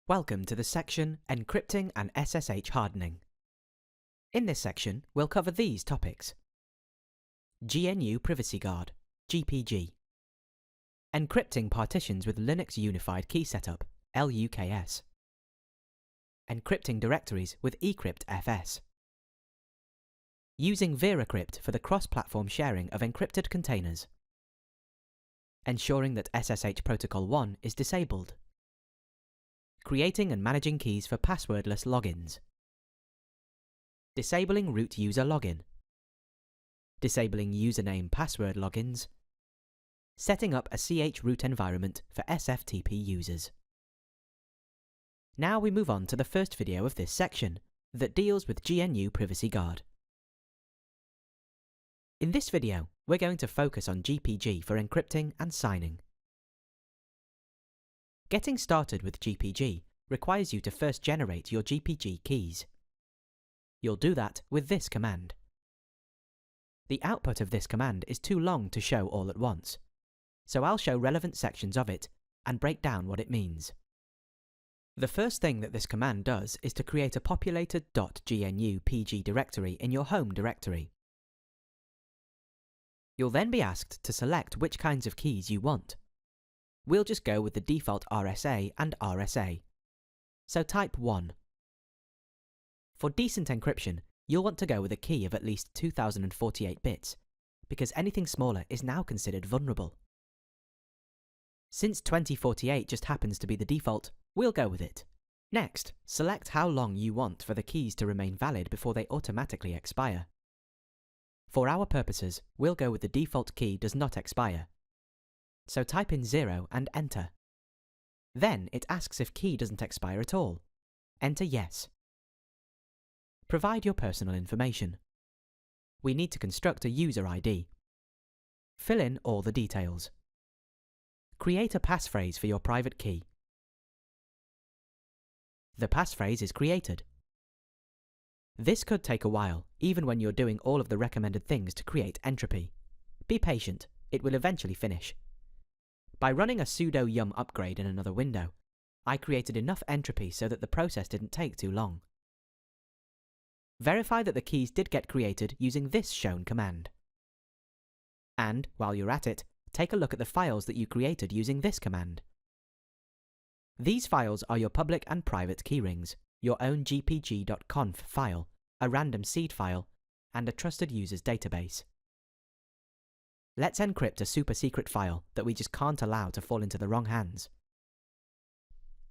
Welcome to the section Encrypting and SSH Hardening. In this section, we'll cover these topics: GNU Privacy Guard, GPG, encrypting partitions with Linux Unified Key Setup, LUKS, encrypting directories with eCryptFS, using VeraCrypt for the cross-platform sharing of encrypted containers, ensuring that SSH Protocol 1 is disabled, creating and managing keys for passwordless logins, disabling root user login, disabling username password logins, setting up a chroot environment for SFTP users. Now we move on to the first video of this section that deals with GNU Privacy Guard. In this video, we're going to focus on GPG for encrypting and signing. Getting started with GPG requires you to first generate your GPG keys. You'll do that with this command. The output of this command is too long to show all at once, so I'll show relevant sections of it and break down what it means. The first thing that this command does is to create a populated .gnu pg directory in your home directory. You'll then be asked to select which kinds of keys you want. We'll just go with the default RSA and RSA. So type 1. For decent encryption, you'll want to go with a key of at least 2048 bits, because anything smaller is now considered vulnerable. Since 2048 just happens to be the default, we'll go with it. Next, select how long you want for the keys to remain valid before they automatically expire. For our purposes, we'll go with the default key does not expire. So type in 0 and enter. Then it asks if key doesn't expire at all. Enter yes. Provide your personal information. We need to construct a user ID. Fill in all the details. Create a passphrase for your private key. The passphrase is created. This could take a while, even when you're doing all of the recommended things to create entropy. Be patient, it will eventually finish. By running a sudo yum upgrade in another window, I created enough entropy so that the process didn't take too long. Verify that the keys did get created using this shown command. And, while you're at it, take a look at the files that you created using this command. These files are your public and private keyrings, your own gpg.conf file, a random seed file, and a trusted user's database. Let's encrypt a super secret file that we just can't allow to fall into the wrong hands.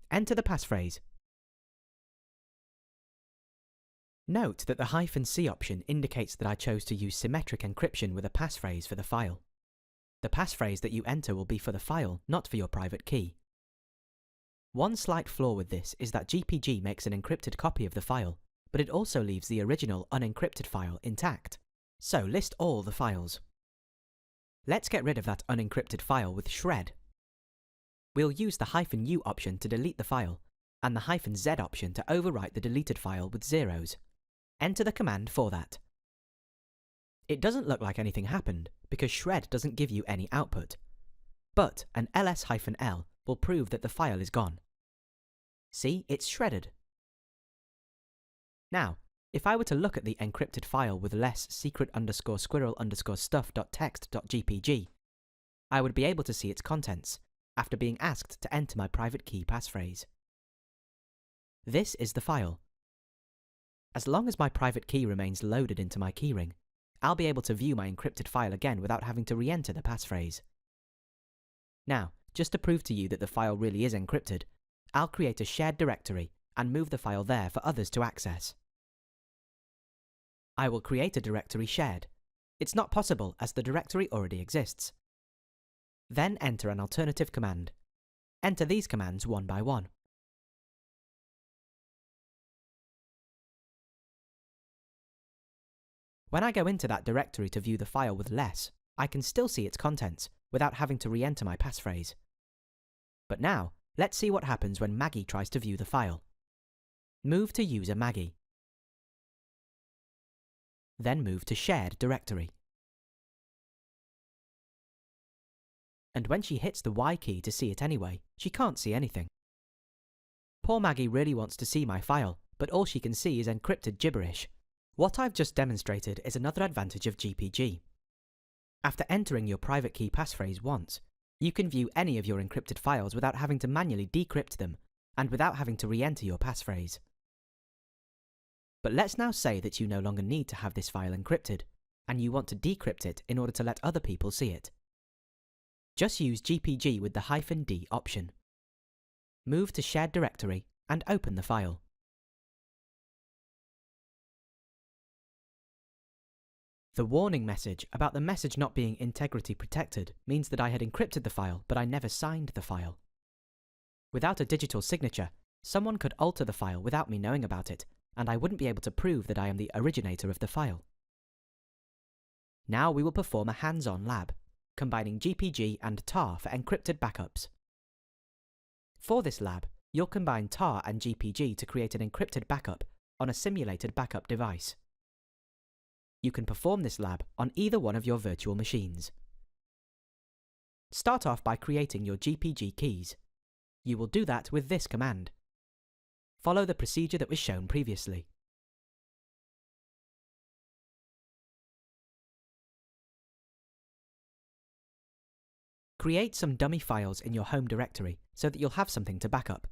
Enter the passphrase. Note that the -c option indicates that I chose to use symmetric encryption with a passphrase for the file. The passphrase that you enter will be for the file, not for your private key. One slight flaw with this is that GPG makes an encrypted copy of the file, but it also leaves the original unencrypted file intact. So list all the files. Let's get rid of that unencrypted file with shred. We'll use the -u option to delete the file, and the -z option to overwrite the deleted file with zeros. Enter the command for that. It doesn't look like anything happened, because shred doesn't give you any output. But an ls-l will prove that the file is gone. See, it's shredded. Now, if I were to look at the encrypted file with less secret_squirrel_stuff.txt.gpg, I would be able to see its contents, after being asked to enter my private key passphrase. This is the file. As long as my private key remains loaded into my keyring, I'll be able to view my encrypted file again without having to re-enter the passphrase. Now, just to prove to you that the file really is encrypted, I'll create a shared directory and move the file there for others to access. I will create a directory shared. It's not possible as the directory already exists. Then enter an alternative command. Enter these commands one by one. When I go into that directory to view the file with less, I can still see its contents without having to re-enter my passphrase. But now, let's see what happens when Maggie tries to view the file. Move to user Maggie. Then move to shared directory. And when she hits the Y key to see it anyway, she can't see anything. Poor Maggie really wants to see my file, but all she can see is encrypted gibberish. What I've just demonstrated is another advantage of GPG. After entering your private key passphrase once, you can view any of your encrypted files without having to manually decrypt them, and without having to re-enter your passphrase. But let's now say that you no longer need to have this file encrypted, and you want to decrypt it in order to let other people see it. Just use GPG with the -D option. Move to Shared Directory and open the file. The warning message about the message not being integrity protected means that I had encrypted the file, but I never signed the file. Without a digital signature, someone could alter the file without me knowing about it, and I wouldn't be able to prove that I am the originator of the file. Now we will perform a hands-on lab, combining GPG and tar for encrypted backups. For this lab, you'll combine tar and GPG to create an encrypted backup on a simulated backup device. You can perform this lab on either one of your virtual machines. Start off by creating your GPG keys. You will do that with this command. Follow the procedure that was shown previously. Create some dummy files in your home directory so that you'll have something to back up.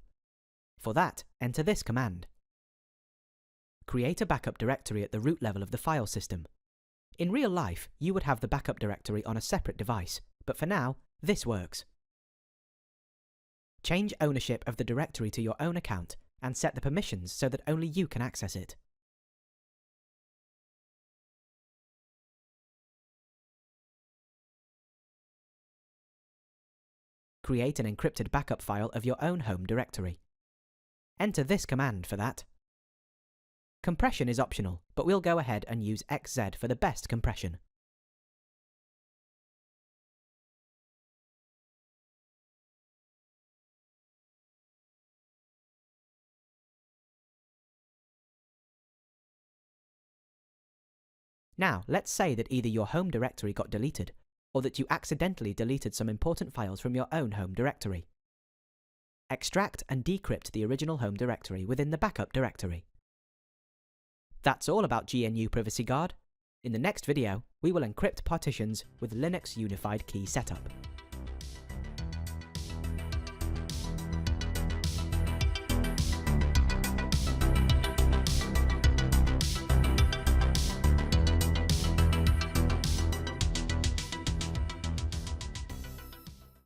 For that, enter this command. Create a backup directory at the root level of the file system. In real life, you would have the backup directory on a separate device, but for now, this works. Change ownership of the directory to your own account and set the permissions so that only you can access it. Create an encrypted backup file of your own home directory. Enter this command for that. Compression is optional, but we'll go ahead and use XZ for the best compression. Now, let's say that either your home directory got deleted, or that you accidentally deleted some important files from your own home directory. Extract and decrypt the original home directory within the backup directory. That's all about GNU Privacy Guard. In the next video, we will encrypt partitions with Linux Unified Key Setup.